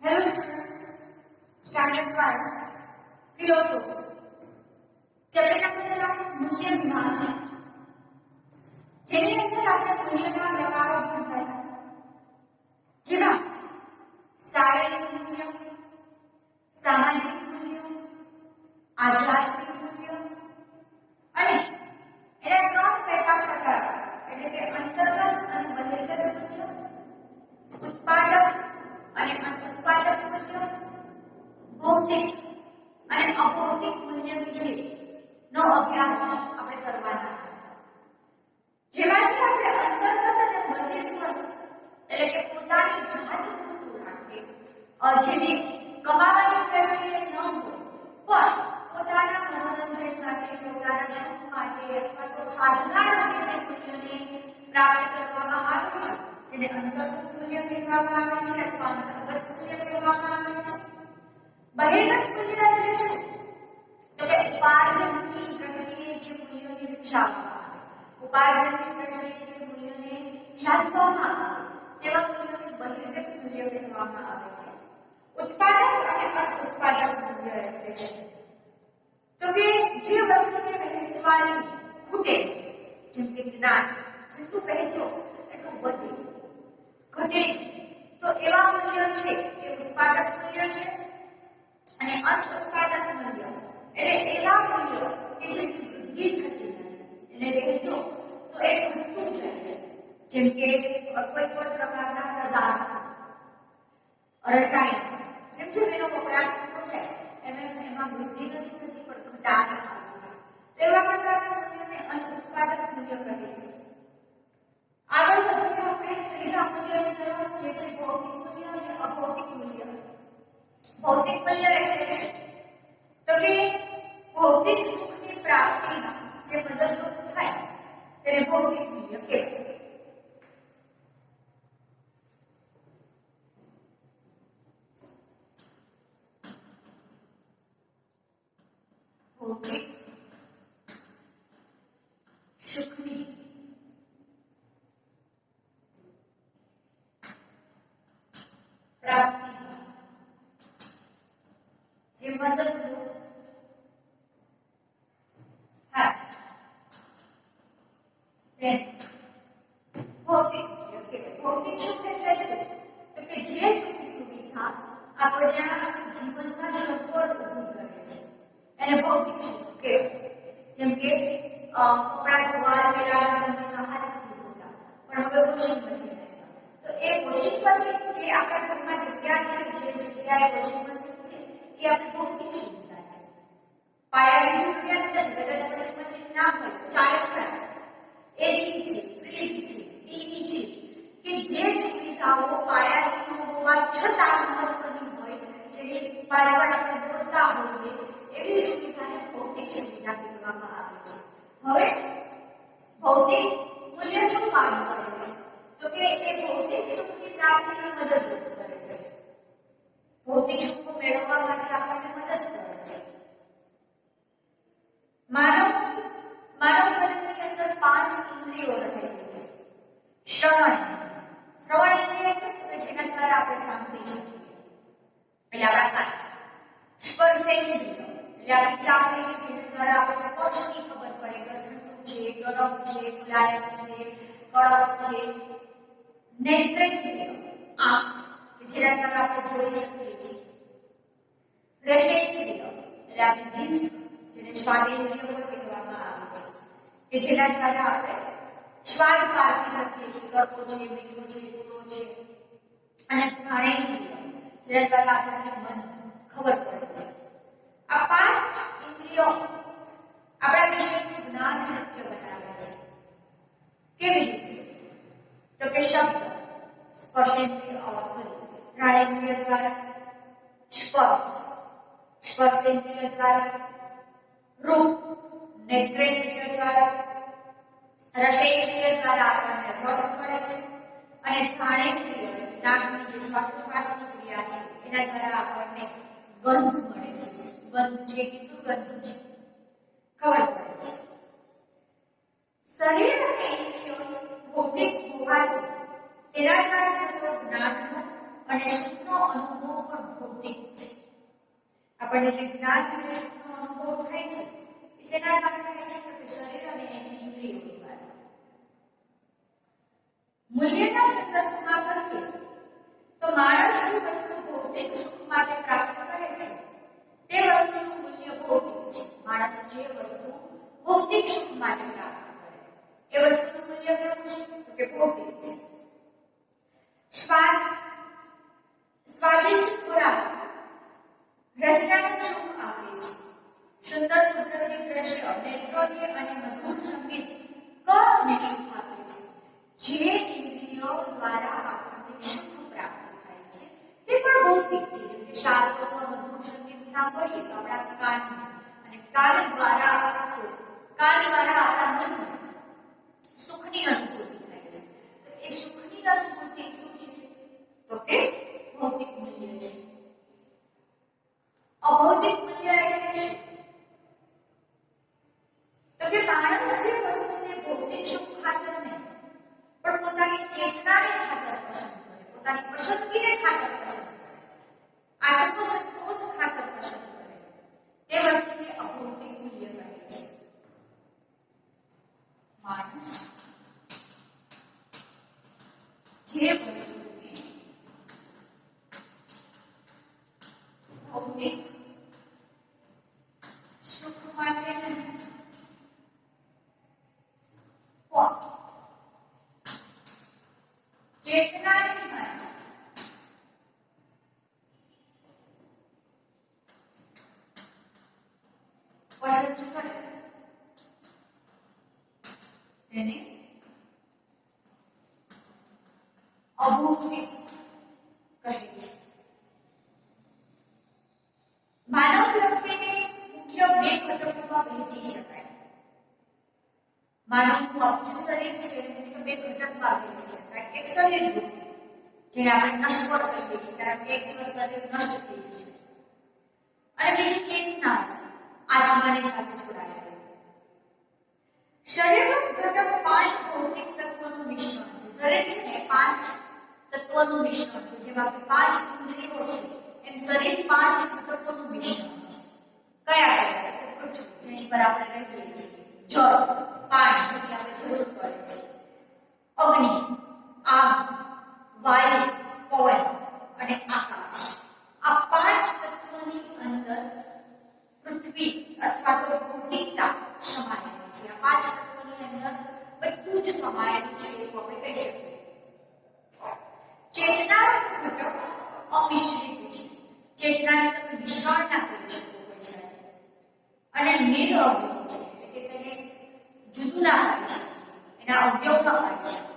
Hello students, Standard 12, Philosophy. Chapter number 7, મૂલ્ય વિભાજન. જેની અંદર આપણે મૂલ્યના પ્રકારો ભણતા હતા. જેમાં શારીરિક મૂલ્ય, સામાજિક મૂલ્ય, આધ્યાત્મિક મૂલ્ય અને એના ત્રણ પેટા પ્રકાર એટલે કે અંતર્ગત અને બહિર્ગત મૂલ્ય, ઉત્પાદક અને અનુત્પાદક મૂલ્ય, ભૌતિક અને અભૌતિક મૂલ્ય વિશે નો અભ્યાસ આપણે કરવાનો છે. જેમાંથી આપણે અંતર્ગત અને બહિર્ગત એટલે કે પોતાની જાત પૂરતું રાખે, જેને કમાવાની દ્રષ્ટિએ ન હોય પણ પોતાના મનોરંજન માટે, પોતાના સુખ માટે અથવા તો સાધના રૂપે જે મૂલ્યોને પ્રાપ્ત કરવામાં આવે છે, જેને અંતર્ગત મૂલ્ય કહેવામાં આવે છે અથવા અંતર્ગત મૂલ્ય કહેવામાં આવે છે. બહિર્ગત મૂલ્ય એટલે શું? તો કે ઉપાર્જનની દ્રષ્ટિએ જે મૂલ્યોને વિકસાવવામાં આવે, ઉપાર્જનની દ્રષ્ટિએ જે મૂલ્યોને સાધવામાં આવે તેવા મૂલ્યોને બહિર્ગત મૂલ્ય કહેવામાં આવે છે. ઉત્પાદક અને અનુત્પાદક મૂલ્ય એટલે શું? તો કે જે વસ્તુને વહેંચવાની ખૂટે, જેમ કે જ્ઞાન, જેટલું વહેંચો એટલું વધે, ઘટે, તો એવા મૂલ્ય છે એ ઉત્પાદક મૂલ્ય છે. અને અનુત્પાદક મૂલ્ય એટલે એવા મૂલ્યો કે જે વૃદ્ધિ થતી નથી, એને વહેંચો તો એ ઘટતું જાય છે. જેમ કે કોઈ પણ પ્રકારના પદાર્થ, રસાયણ, જેમ જેમ એનો વપરાશ થતો જાય એમાં વૃદ્ધિ નથી થતી પણ ઘટાશ આવે છે. તેવા પ્રકારના મૂલ્યને અનુત્પાદક મૂલ્ય કહે છે. આગળ વધીએ આપણે ત્રીજા મૂલ્યની તરફ, જે છે ભૌતિક મૂલ્ય અને અભૌતિક મૂલ્ય. ભૌતિક મૂલ્ય એટલે શું? તો કે ભૌતિક સુખની પ્રાપ્તિમાં જે મદદરૂપ થાય તેને ભૌતિક મૂલ્ય કહેવાય. ભૌતિક સુખની પ્રાપ્તિમાં જે મદદરૂપ થાય તેને ભૌતિક મૂલ્ય કહેવાય. ભૌતિક સુખ એટલે શું? તો કે જે સુખ સુવિધા આપણા જીવનમાં સગવડ ઊભી કરે છે એને ભૌતિક સુખ કહેવાય. જેમ કે કપડા ધોવા પહેલાના સમયમાં હાથથી ધોતા, પણ હવે વોશિંગ મશીન આવ્યા, તો એ વોશિંગ મશીન જે આપણા ઘરમાં જગ્યા છે, જે જગ્યાએ વોશિંગ મશીન છે એ આપણી ભૌતિક સુવિધા છે. પાયાની જરૂરિયાત નથી, કદાચ વોશિંગ મશીન ના હોય તો ચાલે ખરા. એસી છે, ફ્રીજ છે, ટીવી છે, કે જે સુવિધાઓ પાયાની ન હોવા છતાં મહત્વની હોય, જેની પાછળ આપણે દોડતા હોઈએ, એવી સુવિધાને ભૌતિક સુવિધા કહેવામાં આવે છે. હવે ભૌતિક મૂલ્ય શું કામ કરે છે? તો કે એ ભૌતિક સુખની પ્રાપ્તિમાં મદદરૂપ કરે છે. ભૌતિક સુખ મેળવવા માટે આપણને મદદ કરે છે. માનવ શરીરની અંદર 5 ઇન્દ્રિયો રહેલી છે. શ્રવણ ઇન્દ્રિય એટલે કે જેના દ્વારા આપણે સાંભળી શકીએ, એટલે આપણા કાન. સ્પર્શેન્દ્રિય એટલે આપણી ચામડી કે જેના દ્વારા આપણે સ્પર્શની ખબર પડે કે ઠંડુ છે, ગરમ છે, મુલાયમ છે, કડક છે. નેત્રેન્દ્રિય આંખ કે જેના દ્વારા આપણે જોઈ શકીએ છીએ. રસેન્દ્રિય એટલે આપણી જીભ, જેને સ્વાદેન્દ્રિય પણ કહેવામાં આવે છે, કે જેના દ્વારા આપણે સ્વાદ પારખી શકીએ છીએ, કડવો છે, મીઠો છે, તીખો છે. અને ઘ્રાણેન્દ્રિય જેના દ્વારા આપણને મન ખબર પડે છે. આ 5 ઇન્દ્રિયો આપણા વિષયનું જ્ઞાન શક્ય બનાવે છે. કેવી રીતે? તો કે શબ્દ, સ્પર્શેન્દ્રિય ઘ્રાણેન્દ્રિય દ્વારા, સ્પર્શેન્દ્રિય દ્વારા, રૂપ નેત્રેન્દ્રિય દ્વારા, રસેન્દ્રિય દ્વારા આપણને રસ મળે છે, અને ઘ્રાણેન્દ્રિય નાકની જે શ્વાસોચ્છ્વાસની ક્રિયા છે એના દ્વારા આપણને ગંધ મળે છે. ગંધ છે કે દુર્ગંધ છે ખબર પડે છે. શરીર અને ઇન્દ્રિયો ભૌતિક હોવાથી તેના દ્વારા થતો જ્ઞાનનો અને સુખનો અનુભવ પણ ભૌતિક છે. આપણને જે જ્ઞાન અને સુખનો અનુભવ થાય છે એ શેના કારણે થાય છે? તો શરીર અને એની ઇન્દ્રિયો દ્વારા. મૂલ્યના સંદર્ભમાં કહીએ તો માણસ જે વસ્તુ ભૌતિક સુખ માટે પ્રાપ્ત કરે છે તે વસ્તુનું મૂલ્ય ભૌતિક છે. માણસ જે વસ્તુ ભૌતિક સુખ માટે પ્રાપ્ત કરે એ વસ્તુનું મૂલ્ય કેવું છે? તો કે ભૌતિક છે. સ્વાદિષ્ટ ખોરાક રસનાનું સુખ આપે છે. સુંદર કુદરતી દ્રશ્ય નેત્રોને અને મધુર સંગીત કણને સુખ આપે છે. જે ઇન્દ્રિયો દ્વારા આપણને સુખ પ્રાપ્ત થાય છે તે પણ ભૌતિક છે. જેમ કે શાસ્ત્રોમાં મધુર સંગીત સાંભળીએ તો આપણા કાનને અને કાન દ્વારા આપણા મનને સુખની અનુભૂતિ થાય છે. તો એ સુખની અનુભૂતિ શું છે? તો કે ભૌતિક મૂલ્ય છે. અભૌતિક મૂલ્ય એટલે શું? તો કે માણસ જે વસ્તુને ભૌતિક સુખ ખાતર નહીં પણ પોતાની ચેતનાને ખાતર પસંદ કરે, પોતાની પસંદગીને ખાતર પસંદ કરે, આત્મસંતોષ ખાતર પસંદ કરે તે વસ્તુને અભૌતિક મૂલ્ય કહે છે. માણસ જે વસ્તુને ભૌતિક સુખ માટે નહીં ચેતનાની માટે પસંદ કરે તેને અભૌતિક કહે છે. માનવ વ્યક્તિને મુખ્ય બે ઘટકોમાં વહેંચી શકાય. માનવનું અબજ શરીર છે મુખ્ય બે ઘટકમાં વહેંચી શકાય. એક શરીર રૂપ જેને આપણે નશ્વર કહીએ છીએ કારણ કે એક દિવસ શરીર નષ્ટ થઈ જશે, અને બીજું ચેતના આત્માની સાથે જોડાયેલું. શરીરનો ઘટક 5 ભૌતિક તત્વોનું મિશ્રણ છે. શરીર છે ને 5 તત્વોનું મિશ્રણ છે. જેમાં 5 ઇન્દ્રિયો છે એમ શરીર 5 ઘટકોનું મિશ્રણ છે. કયા કયા? પૃથ્વી જેની પર આપણે રહીએ છીએ, જળ પાણી જેની આપણે જરૂર પડે છે, અગ્નિ આગ, વાયુ પવન અને આકાશ. આ 5 તત્વોની અંદર પૃથ્વી અથવા તો ભૌતિકતા સમાયેલી છે. આ 5 તત્વોની અંદર બધું જ સમાયેલું છે એવું આપણે કહી શકીએ. ચેતનાનો ઘટક અમિશ્રિત છે. ચેતનાને તમે મિશ્રણ ના કરી શકો કોઈ સાથે, અને નિરઅવયવ છે એટલે કે તેને જુદું ના પાડી શકો, એના અવયવ ના પાડી શકો.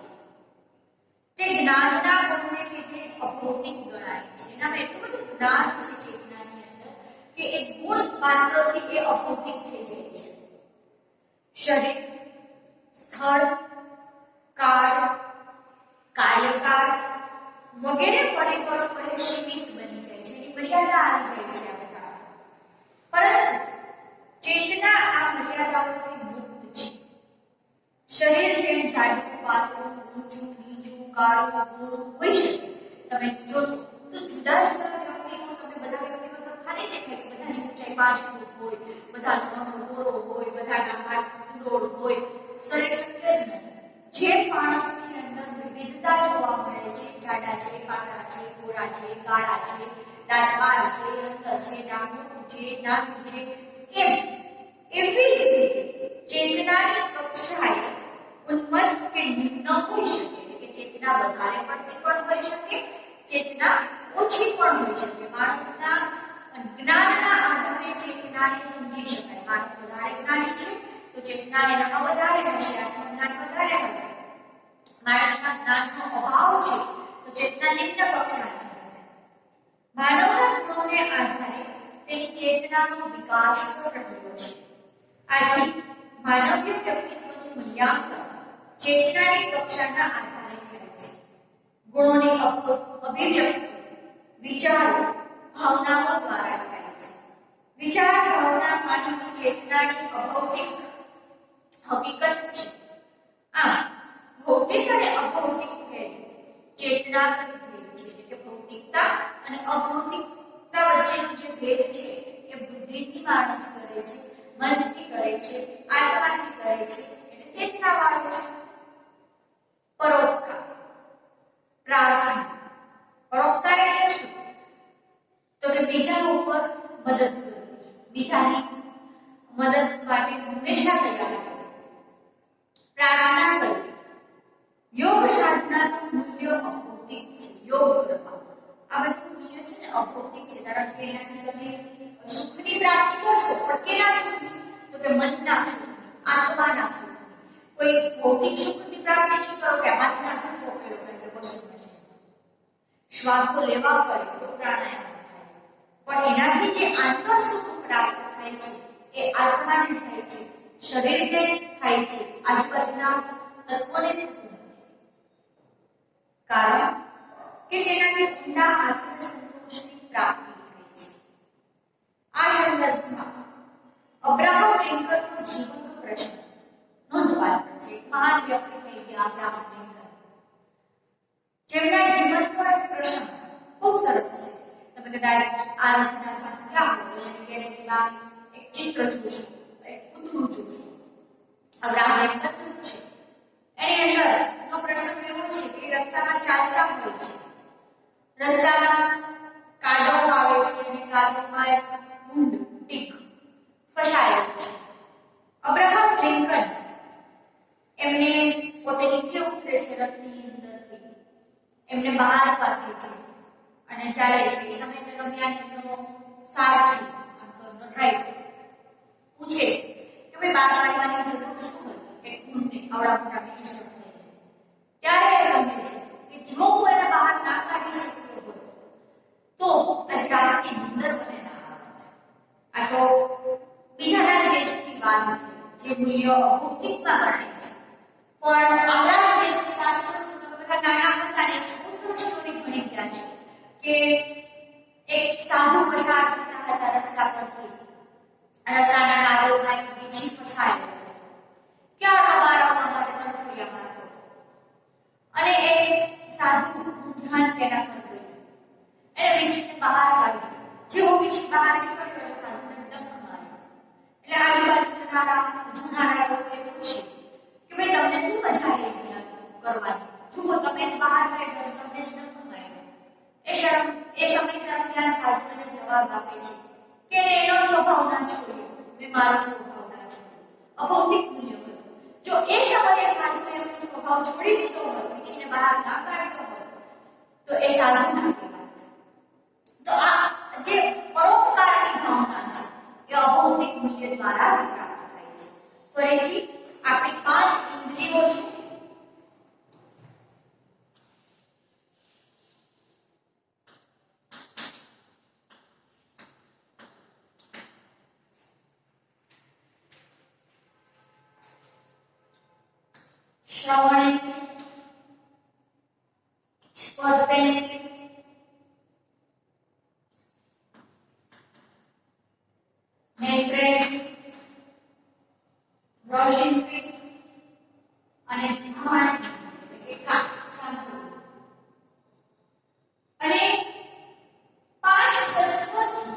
તે જ્ઞાનના ગુણને લીધે અભૌતિક ગણાય છે. એનામાં એટલું બધું જ્ઞાન છે ચેતનાની અંદર કે એક ગુણ માત્રથી એ અભૌતિક થઈ જાય છે. શરીર, સ્થળ, કાળ, કાર્યકાળ વગેરે પરિબળો વડે સીમિત બની જાય છે. એની મર્યાદા આવી જાય છે આ બધા. પરંતુ ચેતના આ મર્યાદાઓથી મુક્ત છે. શરીર જેમ જાડું પાતળું ઊંચું નીચું કાળું ગોરું હોઈ શકે. તમે જોશો તો જુદા જુદા વ્યક્તિઓ, તમે બધા વ્યક્તિઓ સરખા નહીં દેખાય કે બધાની ઊંચાઈ 5 ફૂટ હોય, બધાનો રંગ ગોરો હોય, બધાના હાથ સુડોળ હોય. શરીર શક્ય જ નથી. જે માણસની અંદર વિવિધતા જોવા મળે છે, જાડા છે, પાતળા છે, ગોરા છે, કાળા છે, દાંતબાર છે, અંદર છે, ડામું છે, નાનું છે, એવી જ રીતે ચેતનાની કક્ષાએ ઉન્મત્ત કે નિમ્ન હોઈ શકે. કે ચેતના વધારે પડતી પણ હોઈ શકે, ચેતના ઓછી પણ હોઈ શકે. માણસના જ્ઞાનના આધારે ચેતનાને સમજી શકાય. માણસ વધારે જ્ઞાની છે તો ચેતના એનામાં વધારે હશે, આત્મજ્ઞાન વધારે હશે. માણસના જ્ઞાનનો અભાવ છે તો ચેતના નિમ્ન કક્ષાની હશે. માનવના ગુણોને આધારે તેની ચેતનાનો વિકાસ રહેલો છે. આથી માનવીય વ્યક્તિત્વનું મૂલ્યાંકન ચેતનાની કક્ષાના આધારે થાય છે. ગુણોની અભિવ્યક્તિ વિચારો, ભાવનાઓ દ્વારા થાય છે. વિચાર, ભાવના માનવની ચેતનાની અભૌતિક હકીકત છે. આમ ભૌતિક અને અભૌતિક ભેદ ચેતનાગત ભેદ છે. એટલે કે ભૌતિકતા અને અભૌતિકતા વચ્ચેનો જે ભેદ છે એ બુદ્ધિથી માણસ કરે છે, મનથી કરે છે, આત્માથી કરે છે, એટલે ચેતનાવાળો છે. પરોપકાર, પ્રાર્થના. પરોપકાર એટલે શું? તો કે બીજા ઉપર મદદ કરવી, બીજાની મદદ માટે હંમેશા તૈયાર રહેવું. પ્રાર્થના કરવી. યોગ સાધનાનું મૂલ્ય અભૌતિક છે. યોગ કરવા આ બધું મૂલ્ય છે ને અભૌતિક છે, કારણ કે એનાથી તમે સુખની પ્રાપ્તિ કરશો, પણ કેના સુખની? તો કે મનના સુખની, આત્માના સુખની. કોઈ ભૌતિક સુખની પ્રાપ્તિ નહીં કરો કે હાથ નાખો કરો કે વોશિંગ મશીન. શ્વાસો લેવા પડે તો પ્રાણાયામ થાય, પણ એનાથી જે આંતર સુખ પ્રાપ્ત થાય છે એ આત્માને થાય છે, શરીરને થાય છે, આજુબાજુના તત્વોને થતું નથી. કારણ કે તેનાથી ઊંડા આત્મસંતોષની પ્રાપ્તિ થાય છે. આ સંદર્ભમાં અબ્રાહમ લિંકનનો જીવનનો પ્રશ્ન નોંધપાત્ર છે. મહાન વ્યક્તિ થઈ ગયા અબ્રાહમ લિંકન, જેમના જીવનનો એક પ્રશ્ન ખૂબ સરસ છે. તમે કદાચ આ રચના ક્યાં હોય તો એને ક્યારેક એક ચિત્ર જોશો, એક પૂતળું જોશો, અબ્રાહમ લિંકનનું જ છે. એની અંદરનો પ્રસંગ એવો છે કે રસ્તામાં ચાલતા હોય છે, રસ્તામાં કાદવ આવે છે અને કાદવમાં એક ઊંટ પીક ફસાયેલું છે. અબ્રાહમ લિંકન એમને પોતે નીચે ઉતરે છે રથની અંદરથી, એમને બહાર કાઢે છે અને ચાલે છે. એ સમય દરમિયાન એમનો સારથી ડ્રાઈવર પૂછે છે કે ભાઈ બહાર કાઢવાની જરૂર શું હતી એક ઊંટને, આવડા મોટા મિનિસ્ટર થઈને? ત્યારે એ કહે છે કે જો હું એને બહાર ના કાઢી શક્યો હોત તો આજે રાતની નિંદર મને ના આવત. આ તો બીજાના દેશની વાત નથી, જે મૂલ્ય અભૌતિકમાં ગણાય છે. પણ આપણા દેશની વાત કરું તો તમે બધા નાના હતા એક સ્ટોરી ભણી ગયા છો કે એક સાધુ પસાર થતા હતા રસ્તા પરથી, રસ્તાના કાદવમાં એક વીછી ફસાયેલો હતો. ક્યાં રબારવા માટે તડફડિયા મારતો અને એ સાધુનું ધ્યાન તેના પર ગયું. એને વીછીને બહાર કાઢી. જેવો વીછી બહાર નીકળ્યો સાધુને ડંખ માર્યો. એટલે આજુબાજુ જોનારા લોકોએ પૂછ્યું કે ભાઈ તમને શું મજા આવી કરવાની? જુઓ તમે જ બહાર કાઢ્યો, તમને જ ડંખ માર્યો. એ સમય દરમિયાન સાધુને જવાબ આપે છે કે એનો સ્વભાવ ના છોડ્યો, મેં મારો સ્વભાવ ના છોડ્યો. અભૌતિક મૂલ્ય હતું. જો એ સમયે સાધુએ એમનો સ્વભાવ છોડી દીધો હોય, વીછીને બહાર ના કાઢ્યો હોય, તો એ સાધુ ના કહેવાય. તો આ જે પરોપકારની ભાવના છે એ અભૌતિક મૂલ્ય દ્વારા જ પ્રાપ્ત થાય છે. ફરીથી આપણી 5 ઇન્દ્રિયો છે. શ્રવણ, સ્પર્શ, નેત્ર, રોશની અને ધ્યાન એટલે કે કાન સાંભળવું. અને 5 તત્વોથી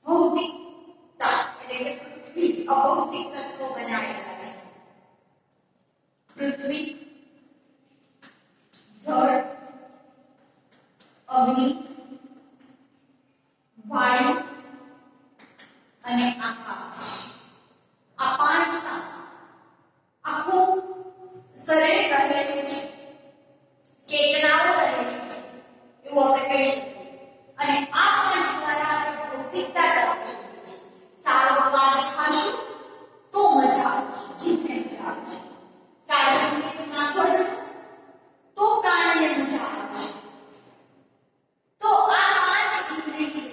ભૌતિકતા એટલે કે પૃથ્વી અભૌતિક તત્વો બનાવેલા છે. પૃથ્વી, જળ, અગ્નિ, વાયુ અને આકાશ. આ 5 આખું શરીર રહેલું છે, ચેતનાઓ રહેલી છે એવું આપણે કહી શકીએ. અને આ 5 દ્વારા ભૌતિકતા તરફ જઈએ છીએ. સારો સ્વાદ ખાશું તો મજા આવશે, જીભને મજા આવશે. સારું સંગીત સાંભળશું તો કાનને મજા આવશે. તો આ 5 ઇન્દ્રિય છે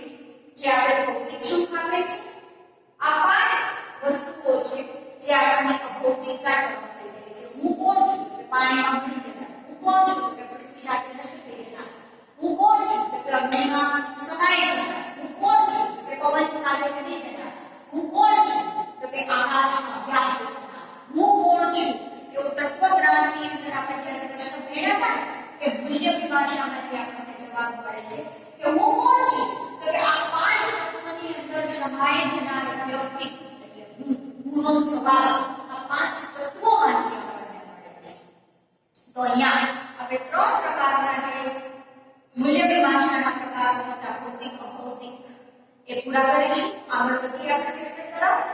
જે આપણે ભૌતિક સુખ આપે છે. આ 5 વસ્તુઓ છે જે આપણને અભૌતિકતા તરફ લઈ જાય છે. હું કોણ છું? કે પાણીમાં ભળી જનાર. હું કોણ છું? કે પૃથ્વી સાથે નષ્ટ થઈ જનાર. હું કોણ છું? કે અગ્નિમાં સમાઈ જનાર. હું કોણ છું? કે પવન સાથે વધી જનાર. હું કોણ છું? તો કે આકાશમાં વ્યાપ્ત થનાર. હું કોણ છું? એવું તત્વજ્ઞાનની અંદર આપણે જ્યારે પ્રશ્ન ભેળા થાય એ મૂલ્ય વિભાષામાંથી આપણને જવાબ જવાબ મળે છે કે હું કોણ છું? તો કે આ પાંચ તત્વોની અંદર સમાઈ જનાર વ્યક્તિ એટલે હુંનો જવાબ આ પાંચ તત્વોમાંથી આપણને મળે છે. તો અહીંયા આપણે ત્રણ પ્રકારના જે મૂલ્ય મીમાંસાના પ્રકારો હતા ભૌતિક અભૌતિક એ પૂરા કરીશું. આગળ વધીએ આપણે ચેપ્ટર તરફ.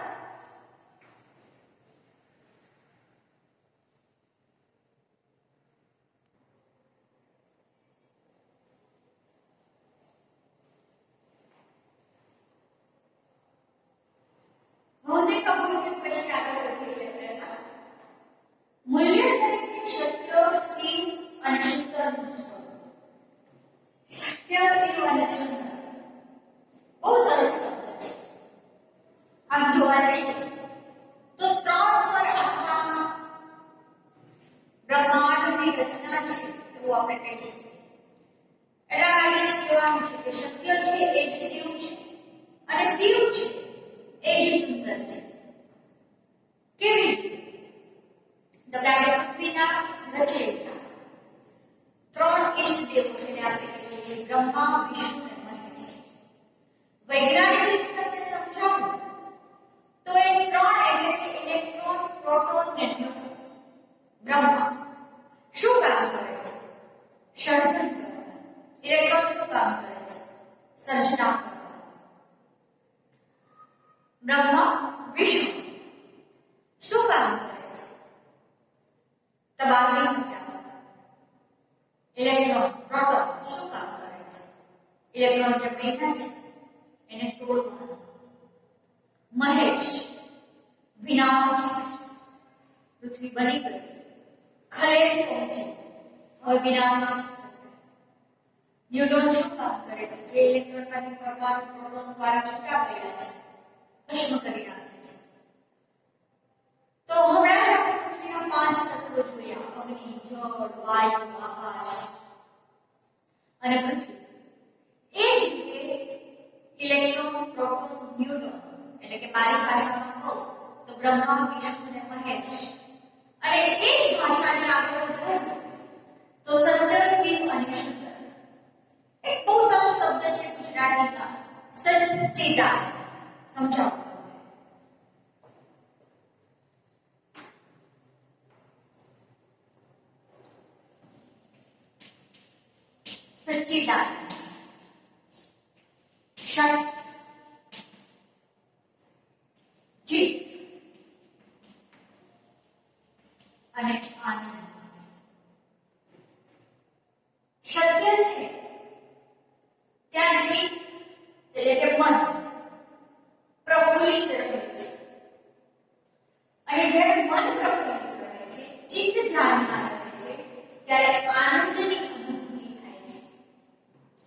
ભૌતિક અભૌતિક પછી આગળ વધીએ ચેપ્ટરમાં. મૂલ્ય તરીકે સત્ય, શિવ અને સુંદરનું સ્વરૂપ. સત્ય, શિવ અને સુંદર બહુ સરસ શબ્દ છે. આમ જોવા જઈએ તો ત્રણ પર આખા બ્રહ્માંડની રચના છે એવું આપણે કહી શકીએ. એટલા માટે જ કહેવાનું છે કે સત્ય છે એ જ શિવ છે અને શિવ છે એ જ સુંદર છે. કેવી રીતે? તો કે આપણે પૃથ્વીના રચયિતા ત્રણ ઈષ્ટદેવો જેને આપણે કહીએ છીએ બ્રહ્મા, વિષ્ણુ અને મહેશ. વૈજ્ઞાનિક રીતે તમને સમજાવું તો એ ત્રણ એટલે કે ઇલેક્ટ્રોન, પ્રોટોન અને ન્યુટ્રોન. બ્રહ્મા શું કામ કરે છે? સર્જન કરવાનું. ઇલેક્ટ્રોન શું કામ કરે છે? સર્જના કરવાનું. બ્રહ્મા, વિષ્ણુ શું કામ કરે છે? તબાહી મચાવવાનું. ઇલેક્ટ્રોન, પ્રોટોન શું કામ કરે છે? ઇલેક્ટ્રોન જે બન્યા છે એને તોડવાનું. મહેશ વિનાશ. પૃથ્વી બની ગઈ, ખલેલ પહોંચી, હવે વિનાશ થશે. ન્યુટ્રોન શું કામ કરે છે? જે ઇલેક્ટ્રોનમાંથી પરમાણુ પ્રોટોન દ્વારા છૂટા પડ્યા છે ભસ્મ કરી નાખે છે. તો હમણાં જ આપણે પૃથ્વીના પાંચ તત્વો જોયા: અગ્નિ, જળ, વાયુ, આકાશ અને પૃથ્વી. એ જ રીતે ઇલેક્ટ્રોન, પ્રોટોન, ન્યુટ્રોન એટલે કે મારી ભાષામાં કહું તો બ્રહ્મા, વિષ્ણુ અને મહેશ. અને એ જ ભાષાને આગળ વધારીએ તો સત્ય, શિવ અને સુંદર. એક બહુ સરસ શબ્દ છે ગુજરાતીમાં સચ્ચિદાનંદ. સમજાવો. સચ્ચિદાનંદ સત ચિત અને આનંદ. સત્ય છે ત્યાં ચિત્ત એટલે કે મન પ્રફુલ્લિત રહે છે. અને જ્યારે મન પ્રફુલ્લિત રહે છે, ચિત્ત ધ્યાનમાં રહે છે, ત્યારે આનંદની અનુભૂતિ થાય છે.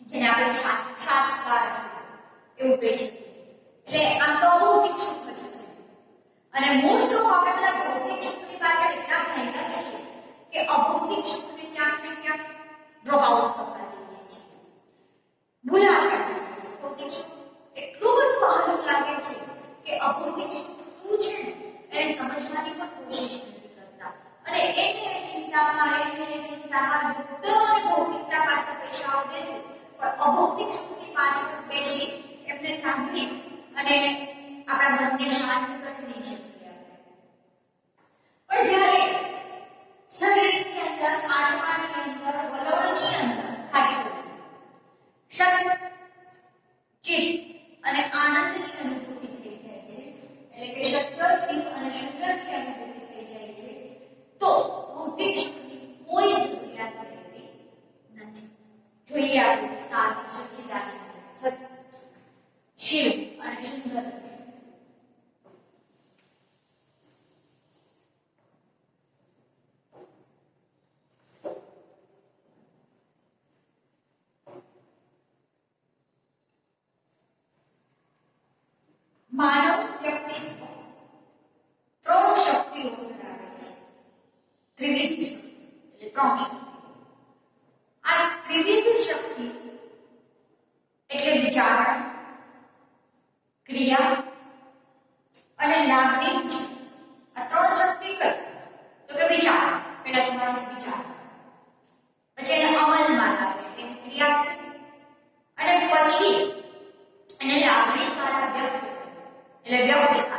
જેને આપણે સાક્ષાત્કાર એવું કહી શકીએ. એટલે આમ તો અભૌતિક સુખ જ છે. અને મોસ્ટ ઓફ આપણે બધા ભૌતિક સુખની પાછળ એટલા ભાગ્યા છીએ કે અભૌતિક સુખને ક્યાંક ને ક્યાંક ડ્રોપ આઉટ કરતા જઈએ છીએ, ભૂલાતા જઈએ છીએ. ભૌતિક સુખ એટલું બધું બહાનું લાગે છે કે અભૌતિક સુખ શું છે એને સમજવાની પણ કોશિશ નથી કરતા. અને એને ચિંતામાં યુદ્ધ અને ભૌતિકતા પાછળ પૈસાઓ દેશે, પણ અભૌતિક સુખની પાછળ બેસી એમને સાંભળી અને આપણા મનને શાંત કરી નહીં શકીએ. પણ જ્યારે શરીરની અંદર, આત્માની અંદર, વલણની અંદર ખાસ કરીને સત, ચિત્ત અને આનંદની અનુભૂતિ થઈ જાય છે, એટલે કે સત્ય, શિવ અને સુંદરની અનુભૂતિ થઈ જાય છે, તો ભૌતિક સુખની કોઈ જરૂરિયાત રહેતી નથી. જોઈએ આપણે વિસ્તારથી સચ્ચિદાનંદ, સત્ય, શિવ અને સુંદર. માનવ વ્યક્તિત્વ ત્રણ શક્તિઓ ધરાવે છે. ત્રિવિધ શક્તિ એટલે ત્રણ શક્તિ. આ ત્રિવિધ શક્તિ એટલે વિચારણા, ક્રિયા અને લાગણી છે. આ ત્રણ શક્તિ કઈ? તો કે વિચાર. પહેલા તો માણસ વિચાર, પછી એને અમલમાં લાવે એટલે ક્રિયા, વ્યક્તિગત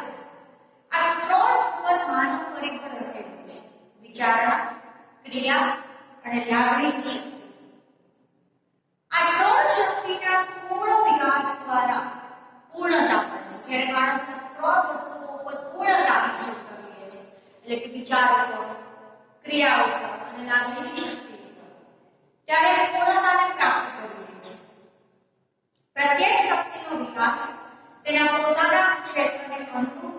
આ ત્રણ ઉપર માનવ પરિબળ રહેલું છે. વિચારણા, ક્રિયા અને લાગણીની શક્તિ. આ ત્રણ શક્તિના પૂર્ણ વિકાસ દ્વારા પૂર્ણતા મળે છે. જ્યારે માણસના ત્રણ વસ્તુઓ ઉપર પૂર્ણતા હાંસલ કરીએ છે, એટલે કે વિચાર ઉપર, ક્રિયા ઉપર અને લાગણીની શક્તિ ઉપર, ત્યારે પૂર્ણતાને પ્રાપ્ત કરીએ છીએ. પ્રત્યેક શક્તિનો વિકાસ તેના પોતાના ક્ષેત્રને અનુરૂપ,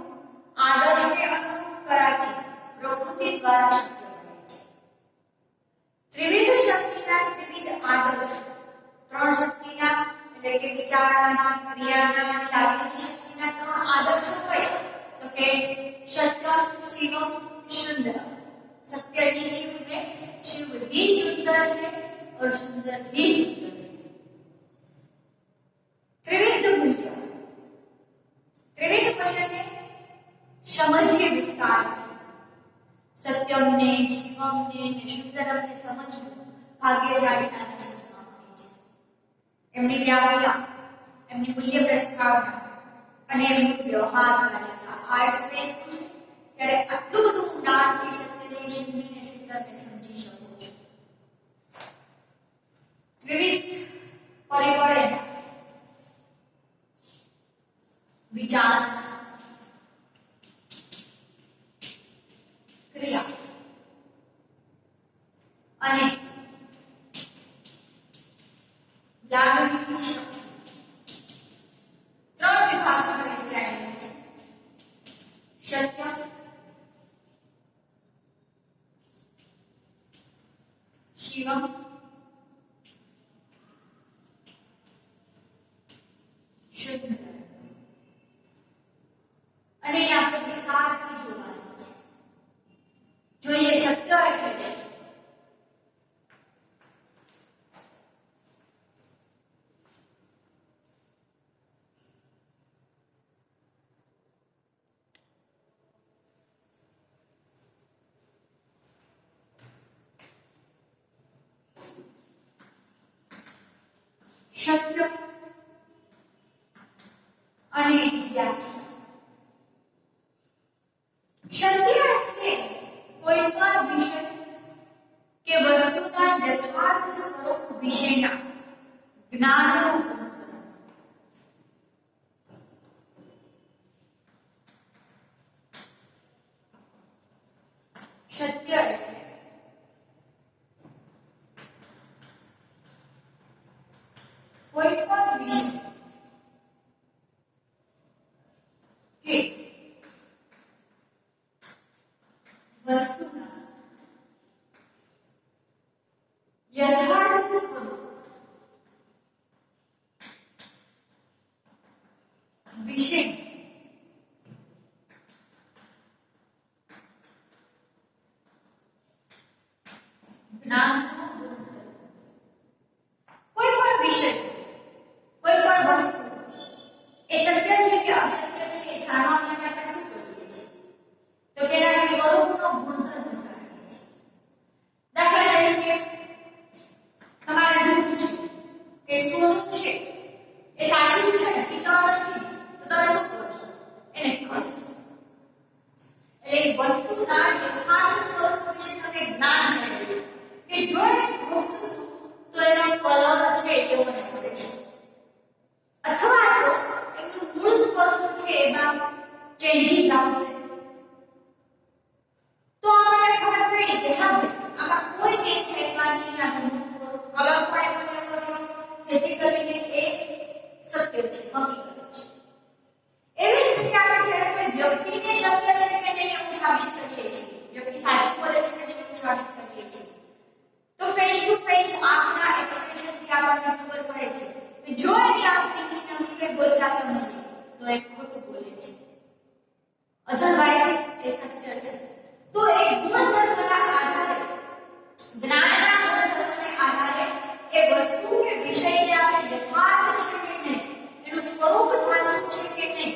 આદર્શને અનુરૂપ કરાતી પ્રવૃત્તિ દ્વારા શક્ય બને છે. ત્રિવિધ શક્તિના ત્રિવિધ આદર્શ, ત્રણ શક્તિના એટલે કે વિચારણાના, ક્રિયાના અને લાગણીની શક્તિના ત્રણ આદર્શો કયા? તો કે સત્ય, શિવમ, સુંદર. सत्य ही शिव है, शिव ही सुंदर है और सुंदर ही सुंदर है. त्रिविध मूल्य ने समझिए विस्तार. सत्यम ने, शिवम ने सुंदरम ने समझવું ભાગ્યશાળીના જીવનમાં હોય છે. એમની વ્યાખ્યા, એમની મૂલ્ય પ્રસ્તાવના અને એમનું વ્યવહાર કાર્યતા આ એક્સપ્લેન છે. ત્યારે આટલું બધું ઊંડાણથી સત્યને, શિવને, સુંદરને સમજી શકો છો. વિવિધ પરિબળે વિચાર, ક્રિયા અને લાગણીની શક્તિ ત્રણ વિભાગમાં વહેંચાયેલી છે. સત્ય, શિવમ, શુદ્ધ. અને એ આપણે વિસ્તારથી જોવાનું છે. જોઈએ સત્ય એટલે શું? સત્ય અને વ્યાખ્યા. સત્ય એટલે કોઈ પણ વિષય કે વસ્તુના યથાર્થ સ્વરૂપ વિશેના જ્ઞાનનું ગુણકરણ. સત્ય એટલે કોઈ પણ વિષય કે વસ્તુના યથાર્થ સ્વરૂપ વિશે જ્ઞાનનું ગુણકરણ. કોઈ પણ વિષય, કોઈ પણ વસ્તુ એ સત્ય છે કે અસત્ય છે એ જાણવા માટે આપણે શું કરીએ છીએ? તો તેના સ્વરૂપનો ગુણધર્મ જાણીએ છીએ. દાખલા તરીકે તમારે જોવું છે કે સોનું છે એ સાચું છે, પિત્તળ નથી, તો તમે શું કરશો? એને ઘસશો. એટલે એ વસ્તુના યથાર્થ સ્વરૂપ વિશે તમે જ્ઞાન મેળવ્યું કે જો એને ઘસશો તો એનો કલર છે એવો ને મળે છે, અથવા તો એનું મૂળ સ્વરૂપ છે એમાં ચેન્જીસ આવશે. તો આપણને ખબર પડી કે હા ભાઈ આમાં કોઈ ચેન્જ થયેલા નહીં, આનું મૂળ સ્વરૂપ કલર પણ એવો ને એવો, જેથી કરીને એ સત્ય છે, હકીકત છે. એવી જ રીતે આપણે જ્યારે કોઈ વ્યક્તિને સત્ય છે કે નહીં એવું સાબિત કરીએ છીએ, વ્યક્તિ સાચું બોલે છે કે નહીં એવું સાબિત કરીએ છીએ, તો ફેસ ટુ ફેસ આંખના એક્સપ્રેશનથી આપણને ખબર પડે છે કે જો એની આંખ નીચે નમી કે બોલતા સમયે તો એ ખોટું બોલે છે, અધરવાઇઝ એ સત્ય છે. તો એ ગુણધર્મના આધારે, જ્ઞાનના ગુણધર્મને આધારે એ વસ્તુ કે વિષયને આપણે યથાર્થ છે કે નહીં, એનું સ્વરૂપ સાચું છે કે નહીં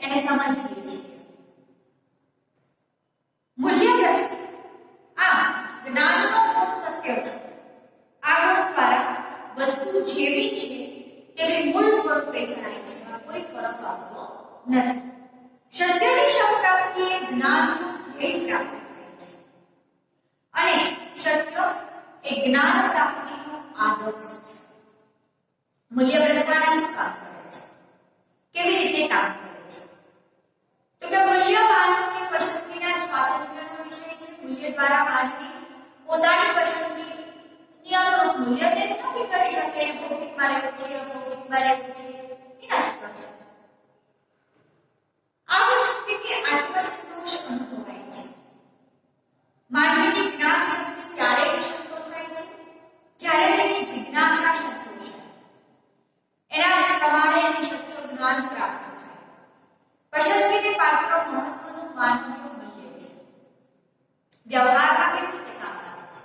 એને સમજીએ છીએ. મૂલ્ય દ્રષ્ટિ આમ જ્ઞાનનો ગુણ સત્ય છે. આ ગુણ દ્વારા વસ્તુ જેવી છે તેવી મૂળ સ્વરૂપે જણાય છે, એમાં કોઈ ફરક આવતો નથી. જ્ઞાનનું ધ્યેય પ્રાપ્ત થાય છે અને સત્ય એ જ્ઞાન પ્રાપ્તિનો આદર્શ છે. મૂલ્ય પ્રસ્થાપન શું કામ કરે છે? કેવી રીતે કામ કરે છે? તો કે મૂલ્ય માનવની પસંદગીના સ્વાતંત્ર્યનો વિષય છે. મૂલ્ય દ્વારા માનવી પોતાની પસંદગીની અનુરૂપ મૂલ્ય નક્કી કરી શકે. એને ભૌતિકમાં રહેવું છે, અભૌતિકમાં રહેવું છે, એ નક્કી કરી શકે. આ શક્તિથી આત્મસંતોષ અનુભવાય છે. માનવીની જ્ઞાન શક્તિ ત્યારે જ સંતોષાય છે જ્યારે તેની જિજ્ઞાસા સંતોષાય. એના પ્રમાણે એની સત્ય જ્ઞાન પ્રાપ્ત થાય. પસંદગીને પાત્ર મહત્વનું માનવીનું મૂલ્ય છે. વ્યવહારમાં કેવી રીતે કામ લાગે છે?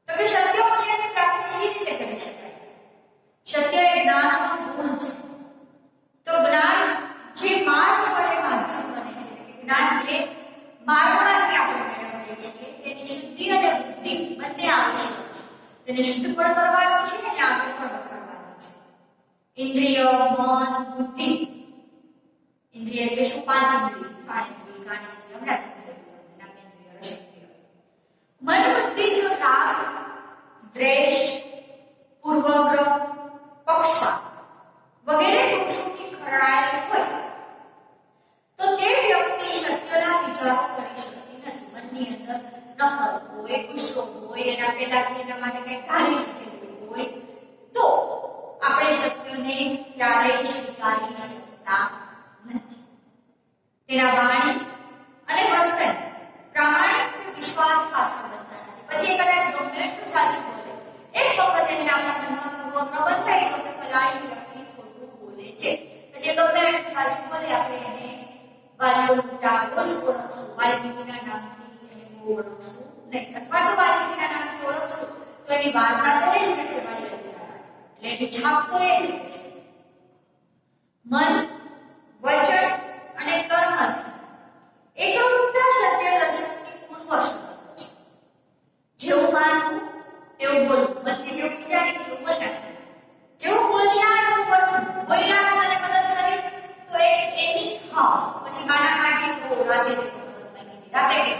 તો કે સત્ય મૂલ્યની પ્રાપ્તિ શી રીતે કરી શકાય? સત્ય એ જ્ઞાનનો ગુણ છે. તો જ્ઞાન જે માર્ગ વડે માધ્યમ બને છે, જ્ઞાન જે માર્ગમાંથી આપણે મેળવીએ છીએ તેની શુદ્ધિ અને બુદ્ધિ બંને આવશ્યક છે. તેને શુદ્ધ પણ કરવાનું છે અને આગળ પણ વધારવાનું છે. ઇન્દ્રિય, મન, બુદ્ધિ. ઇન્દ્રિય એટલે શું? પાંચ ઇન્દ્રિય: સ્થાન ઇન્દ્રિય, કાન ઇન્દ્રિય, હમણાં જ જ્ઞાનેન્દ્રિય, રસેન્દ્રિય. મન બુદ્ધિ જો રાગ, દ્વેષ, પૂર્વગ્રહ, પક્ષપાત વગેરે દોષોથી ખરડાયેલી હોય તો તે વ્યક્તિ સત્યના વિચારો કરી શકતી નથી. મનની અંદર નફરત હોય, ગુસ્સો હોય, એના પહેલાથી એના માટે કંઈ ધારી લીધેલું હોય તો આપણે સત્યને ક્યારેય સ્વીકારી શકતા નથી. તેના વાણી અને વર્તન પ્રામાણિક વિશ્વાસપાત્ર બનતા નથી. પછી એ કદાચ ગમે એટલું સાચું બોલે, એક વખત એને આપણા મનમાં પૂર્વગ્રહ બંધાઈ ગયો કે ફલાણી વ્યક્તિ ખોટું બોલે છે, પછી ગમે એટલું સાચું બોલે આપણે એને વાલીઓ મોટા રોજ ઓળખશું, વાલ્મીકીના નામથી એને ઓળખશું નહીં, અથવા તો વાલ્મીકીના નામથી ઓળખશું તો એની વાર્તા તો એ જ રહેશે વાલ્મીકીના, એટલે એની છાપ તો એ જ રહેશે. મન, વચન અને કર્મથી એકરૂપતા સત્ય દર્શનની પૂર્વ શરત છે. જેવું માનવું તેવું બોલવું. મનથી જેવું વિચારી છે એવું બોલ નાખે. જેવું બોલ્યા એવું બોલવું. બોલ્યા મને મદદ કરીશ તો એની હા, પછી માના કાઢી તો રાતે મદદ માંગી, રાતે કે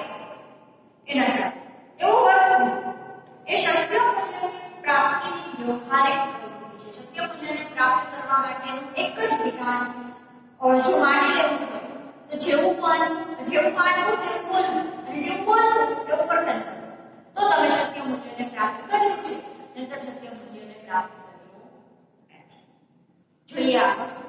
એના ચાલે એવું વર્તવું એ સત્ય મૂલ્યની પ્રાપ્તિની વ્યવહારિક પ્રવૃત્તિ છે. સત્ય મૂલ્યને પ્રાપ્ત કરવા માટેનું એક જ વિધાન જો માની લેવું હોય તો જેવું માનવું તેવું બોલવું અને જેવું બોલવું એવું વર્તન કરવું, તો તમે સત્ય મૂલ્યને પ્રાપ્ત કર્યું છે. નહીંતર સત્ય મૂલ્યને પ્રાપ્ત કર્યું નથી. જોઈએ આગળ.